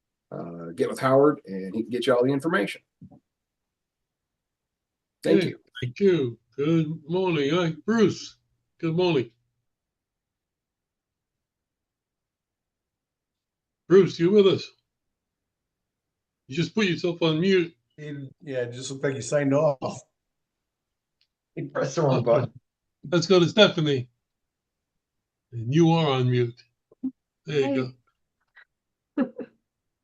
Get with Howard and he can get you all the information. Thank you. Thank you. Good morning. Bruce, good morning. Bruce, you with us? You just put yourself on mute. Yeah, it just looked like you signed off. You pressed the wrong button. Let's go to Stephanie. And you are on mute. There you go.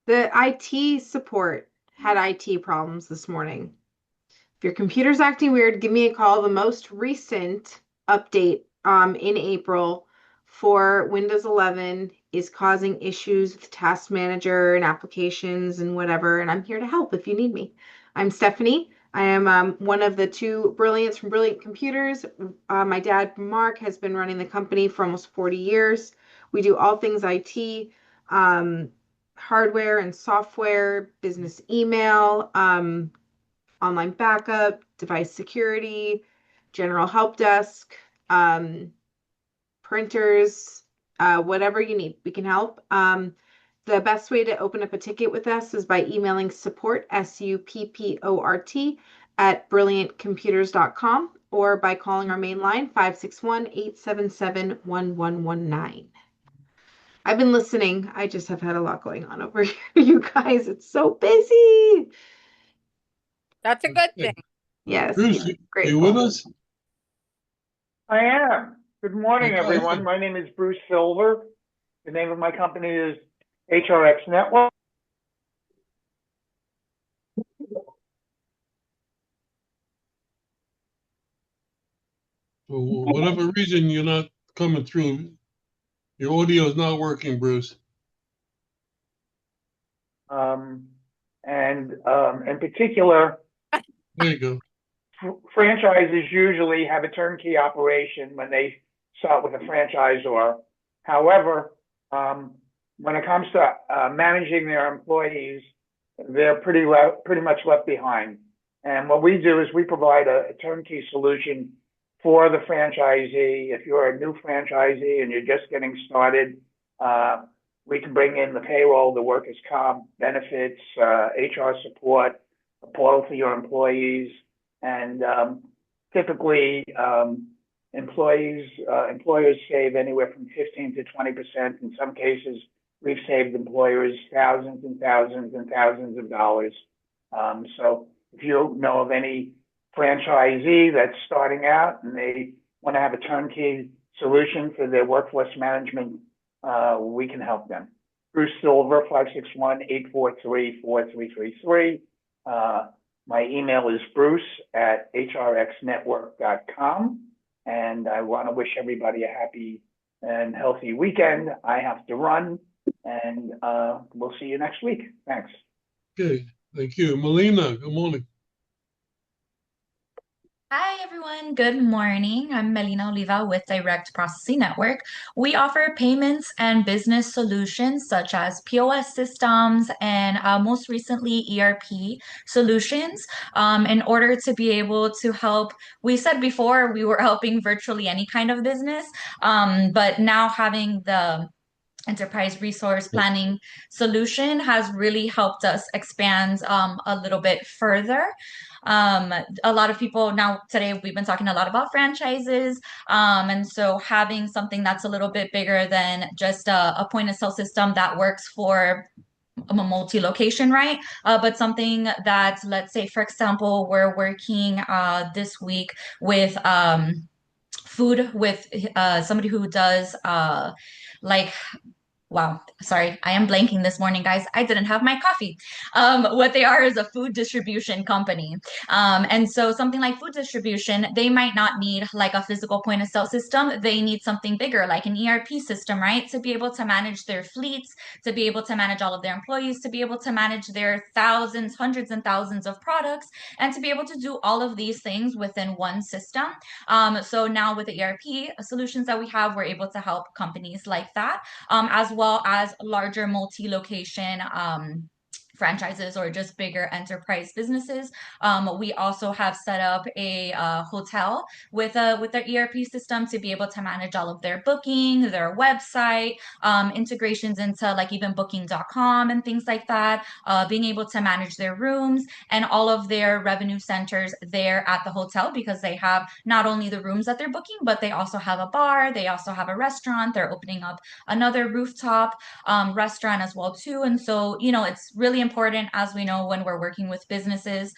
The IT support had IT problems this morning. If your computer's acting weird, give me a call. The most recent update in April for Windows 11 is causing issues with Task Manager and applications and whatever, and I'm here to help if you need me. I'm Stephanie. I am one of the two Brilliants from Brilliant Computers. My dad, Mark, has been running the company for almost 40 years. We do all things IT, hardware and software, business email, online backup, device security, general help desk, printers, whatever you need, we can help. The best way to open up a ticket with us is by emailing support, SUPPORT, at brilliantcomputers.com, or by calling our main line, 561-877-1119. I've been listening. I just have had a lot going on over here, you guys. It's so busy. That's a good thing. Yes. Bruce, you with us? I am. Good morning, Okay. everyone. My name is Bruce Silver. The name of my company is HRX Network. For whatever reason, you're not coming through. Your audio is not working, Bruce. In particular, there you go. Franchises usually have a turnkey operation when they start with a franchisor. However, when it comes to managing their employees, they're pretty much left behind. And what we do is we provide a turnkey solution for the franchisee. If you're a new franchisee and you're just getting started, we can bring in the payroll, the workers' comp, benefits, HR support, a portal for your employees, and typically employers save anywhere from 15 to 20%. In some cases, we've saved employers thousands and thousands and thousands of dollars. So if you know of any franchisee that's starting out and they want to have a turnkey solution for their workforce management, we can help them. Bruce Silver, 561-843-4333. My email is bruce@hrxnetwork.com. And I want to wish everybody a happy and healthy weekend. I have to run, and we'll see you next week. Thanks. Okay, thank you. Melina, good morning. Hi, everyone. Good morning. I'm Melina Oliva with Direct Processing Network. We offer payments and business solutions such as POS systems and most recently ERP solutions in order to be able to help. We said before we were helping virtually any kind of business, but now having the enterprise resource planning solution has really helped us expand a little bit further. A lot of people now today we've been talking a lot about franchises, and so having something that's a little bit bigger than just a point of sale system that works for a multi-location, right? But something that, let's say, for example, we're working this week with food with somebody who does like wow, sorry, I am blanking this morning, guys. I didn't have my coffee. What they are is a food distribution company. And so something like food distribution, they might not need like a physical point of sale system. They need something bigger, like an ERP system, right? To be able to manage their fleets, to be able to manage all of their employees, to be able to manage their thousands, hundreds and thousands of products, and to be able to do all of these things within one system. So now with the ERP solutions that we have, we're able to help companies like that, as well as larger multi-location franchises or just bigger enterprise businesses. We also have set up a hotel with their ERP system to be able to manage all of their booking, their website, integrations into like even booking.com and things like that, being able to manage their rooms and all of their revenue centers there at the hotel, because they have not only the rooms that they're booking, but they also have a bar, they also have a restaurant, they're opening up another rooftop restaurant as well too. And so, you know, it's really important, as we know, when we're working with businesses,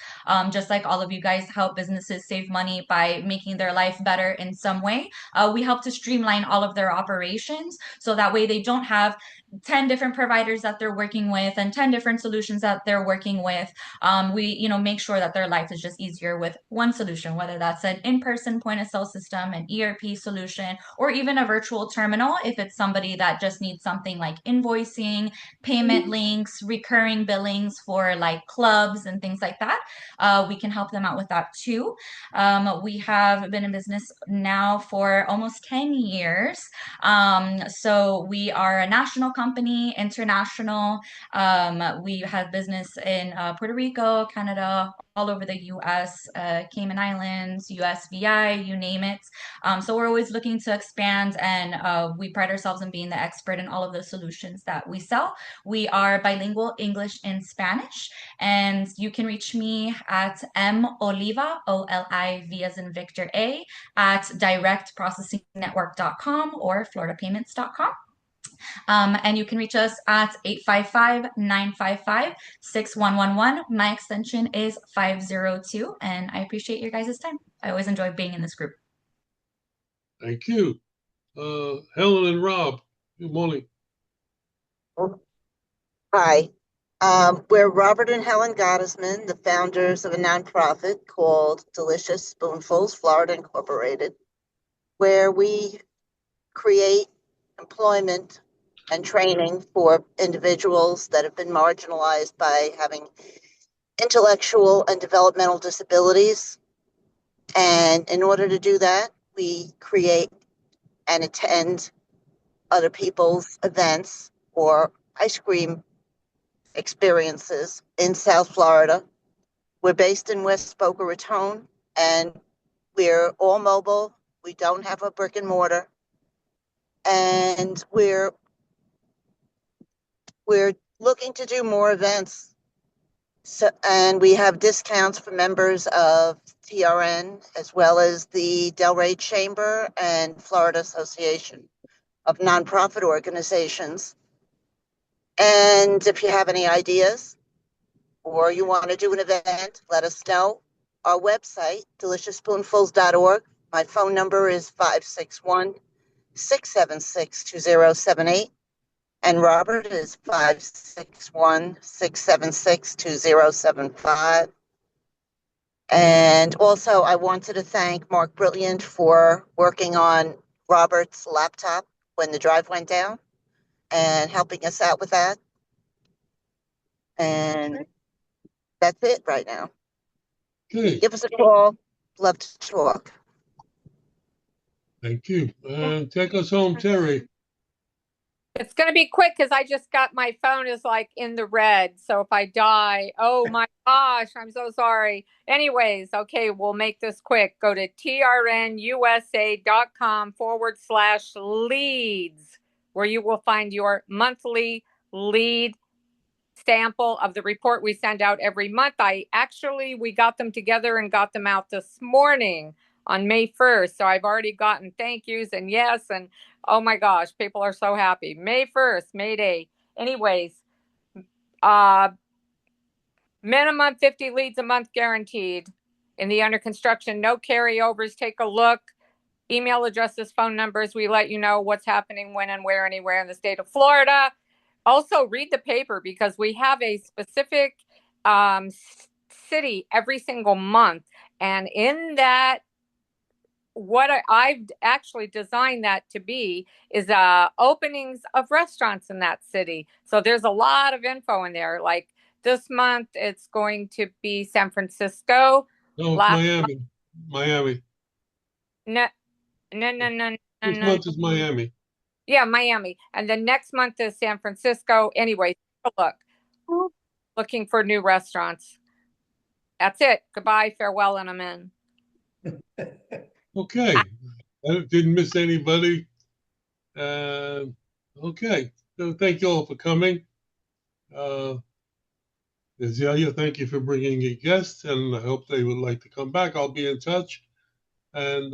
just like all of you guys help businesses save money by making their life better in some way. We help to streamline all of their operations so that way they don't have 10 different providers that they're working with and 10 different solutions that they're working with. We, you know, make sure that their life is just easier with one solution, whether that's an in-person point of sale system, an ERP solution, or even a virtual terminal. If it's somebody that just needs something like invoicing, payment links, recurring billings for like clubs and things like that, we can help them out with that too. We have been in business now for almost 10 years. So we are a national company, international. We have business in Puerto Rico, Canada, all over the US, Cayman Islands, USVI, you name it. So we're always looking to expand, and we pride ourselves in being the expert in all of the solutions that we sell. We are bilingual, English and Spanish, and you can reach me at moliva, O-L-I-V as in Victor A, at directprocessingnetwork.com or floridapayments.com. And you can reach us at 855-955-6111. My extension is 502, and I appreciate your guys' time. I always enjoy being in this group. Thank you. Helen and Rob, good morning. Hi. We're Robert and Helen Gottesman, the founders of a nonprofit called Delicious Spoonfuls, Florida Incorporated, where we create employment and training for individuals that have been marginalized by having intellectual and developmental disabilities. And in order to do that, we create and attend other people's events or ice cream experiences in South Florida. We're based in West Boca Raton, and we're all mobile. We don't have a brick and mortar, and we're looking to do more events. So, and we have discounts for members of TRN as well as the Delray Chamber and Florida Association of Nonprofit Organizations. And if you have any ideas or you want to do an event, let us know. Our website, deliciousspoonfuls.org. My phone number is 561-676-2078. And Robert is 561-676-2075. And also, I wanted to thank Mark Brilliant for working on Robert's laptop when the drive went down and helping us out with that. And that's it right now. Okay. Give us a call. Love to talk. Thank you. And take us home, Terry. It's going to be quick because I just got my phone is like in the red. So if I die, oh my gosh, I'm so sorry. Anyways, okay, we'll make this quick. Go to trnusa.com/leads, where you will find your monthly lead sample of the report we send out every month. We got them together and got them out this morning on May 1st. So I've already gotten thank yous and yes. And oh my gosh, people are so happy. May 1st, May Day. Anyways, minimum 50 leads a month guaranteed in the under construction. No carryovers. Take a look. Email addresses, phone numbers. We let you know what's happening, when and where, anywhere in the state of Florida. Also, read the paper because we have a specific city every single month. And in that, what I've actually designed that to be is openings of restaurants in that city. So there's a lot of info in there. Like this month, it's going to be San Francisco. No, it's Miami. Miami. No. This month is Miami. Yeah, Miami. And the next month is San Francisco. Anyway, take a look. Looking for new restaurants. That's it. Goodbye, farewell, and amen. Okay. I didn't miss anybody. Okay. So thank you all for coming. Azalea, thank you for bringing a guest, and I hope they would like to come back. I'll be in touch. And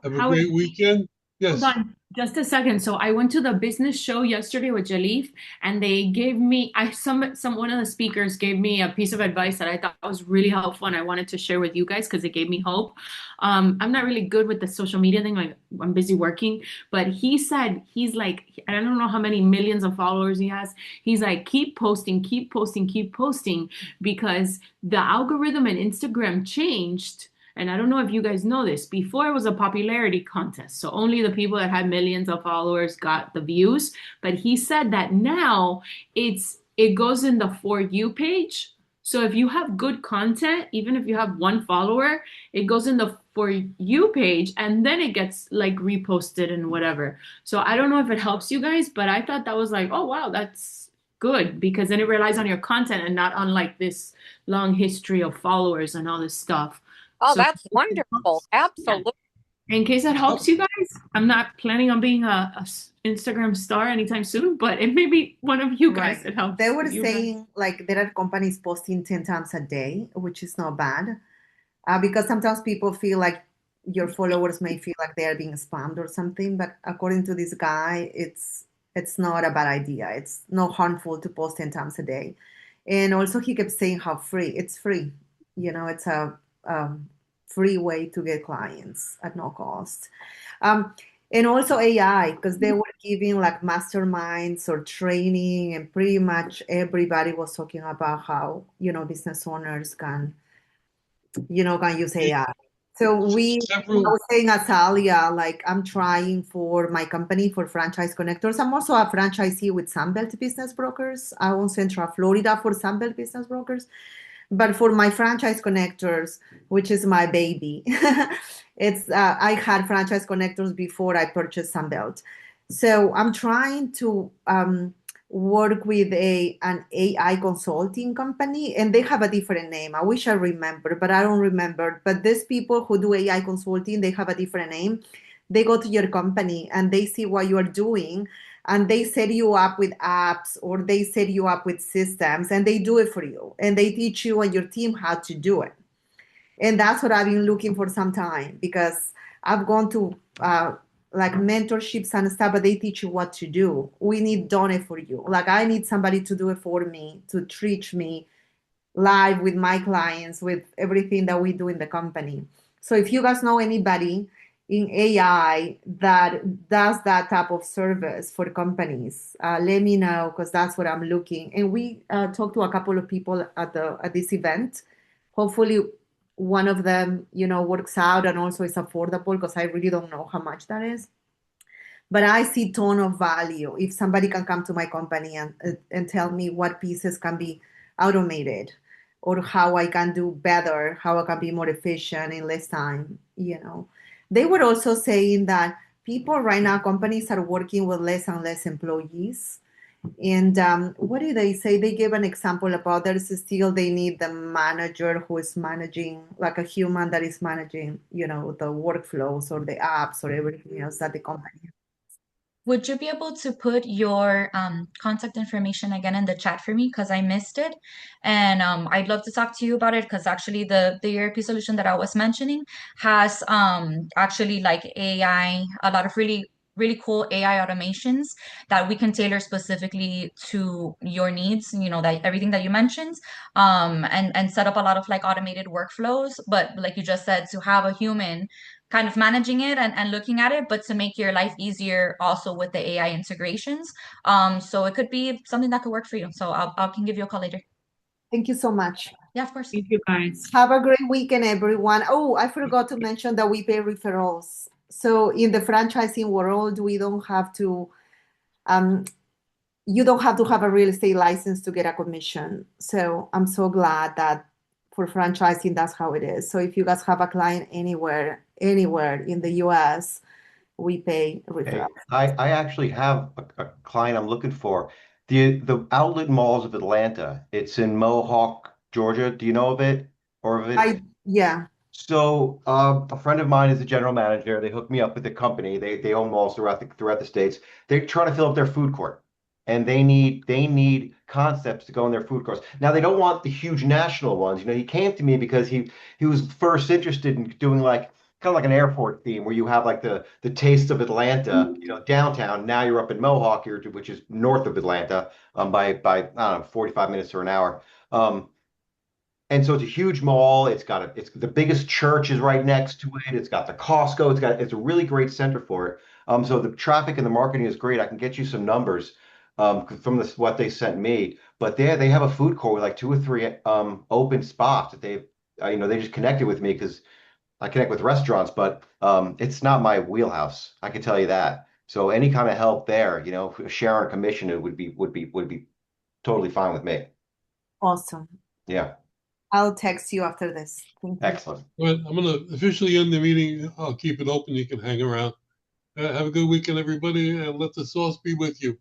have a great weekend. Yes. Hold on just a second. So I went to the business show yesterday with Yeliv, and they gave me one of the speakers gave me a piece of advice that I thought was really helpful, and I wanted to share with you guys because it gave me hope. I'm not really good with the social media thing, like I'm busy working, but he said, he's like, I don't know how many millions of followers he has. He's like, keep posting, keep posting, keep posting, because the algorithm in Instagram changed. And I don't know if you guys know this. Before it was a popularity contest. So only the people that had millions of followers got the views. But he said that now it goes in the For You page. So if you have good content, even if you have one follower, it goes in the For You page and then it gets like reposted and whatever. So I don't know if it helps you guys, but I thought that was like, oh wow, that's good, because then it relies on your content and not on like this long history of followers and all this stuff. Oh, So that's wonderful. Absolutely. in case that helps you guys, I'm not planning on being a Instagram star anytime soon, but it may be one of you guys that helps. They were you saying like there are companies posting 10 times a day, which is not bad, because sometimes people feel like your followers may feel like they are being spammed or something. But according to this guy, it's not a bad idea. It's not harmful to post 10 times a day. And also he kept saying how it's free. You know, it's a free way to get clients at no cost. And also AI, because they were giving like masterminds or training, and pretty much everybody was talking about how, business owners can use AI. So I was saying as Alia, like I'm trying for my company for franchise connectors. I'm also a franchisee with Sunbelt Business Brokers. I own Central Florida for Sunbelt Business Brokers. But for my franchise connectors, which is my baby, I had franchise connectors before I purchased Sunbelt. So I'm trying to work with an AI consulting company, and they have a different name. I wish I remember, but I don't remember. But these people who do AI consulting, they have a different name. They go to your company and they see what you are doing, and they set you up with apps, or they set you up with systems, and they do it for you, and they teach you and your team how to do it. And that's what I've been looking for some time, because I've gone to like mentorships and stuff, but they teach you what to do. We need done it for you. Like I need somebody to do it for me, to teach me live with my clients, with everything that we do in the company. So if you guys know anybody in AI that does that type of service for companies, let me know, because that's what I'm looking. And we talked to a couple of people at this event. Hopefully one of them, works out and also is affordable, because I really don't know how much that is. But I see ton of value if somebody can come to my company and tell me what pieces can be automated, or how I can do better, how I can be more efficient in less time. They were also saying that people right now, companies are working with less and less employees. And what did they say? They gave an example about they need the manager who is managing, like a human that is managing, the workflows or the apps or everything else that the company. Would you be able to put your contact information again in the chat for me? Because I missed it. And I'd love to talk to you about it, because actually the ERP solution that I was mentioning has actually like AI, a lot of really cool AI automations that we can tailor specifically to your needs, that everything that you mentioned, and set up a lot of like automated workflows. But like you just said, to have a human kind of managing it and looking at it, but to make your life easier also with the AI integrations. So it could be something that could work for you. So I can give you a call later. Thank you so much. Yeah, of course. Thank you, guys. Have a great weekend, everyone. Oh, I forgot to mention that we pay referrals. So in the franchising world, we don't have to, you don't have to have a real estate license to get a commission. So I'm so glad that for franchising, that's how it is. So if you guys have a client anywhere in the US, we pay referrals. I actually have a client I'm looking for. The outlet malls of Atlanta. It's in Mohawk, Georgia. Do you know of it? Or of it? Yeah. So a friend of mine is the general manager. They hooked me up with the company. They own malls throughout the states. They're trying to fill up their food court, and they need concepts to go in their food courts. Now they don't want the huge national ones. He came to me because he was first interested in doing like kind of like an airport theme where you have like the taste of Atlanta, downtown. Now you're up in Mohawk, which is north of Atlanta, by I don't know, 45 minutes or an hour. And so it's a huge mall. It's the biggest church is right next to it. It's got the Costco. It's a really great center for it. So the traffic and the marketing is great. I can get you some numbers from what they sent me. But they have a food court with like 2 or 3 open spots that they just connected with me because I connect with restaurants, but it's not my wheelhouse. I can tell you that. So any kind of help there, share on a commission, it would be totally fine with me. Awesome. Yeah. I'll text you after this. Thank you. Excellent. Well, I'm going to officially end the meeting. I'll keep it open. You can hang around. Have a good weekend, everybody, and let the sauce be with you.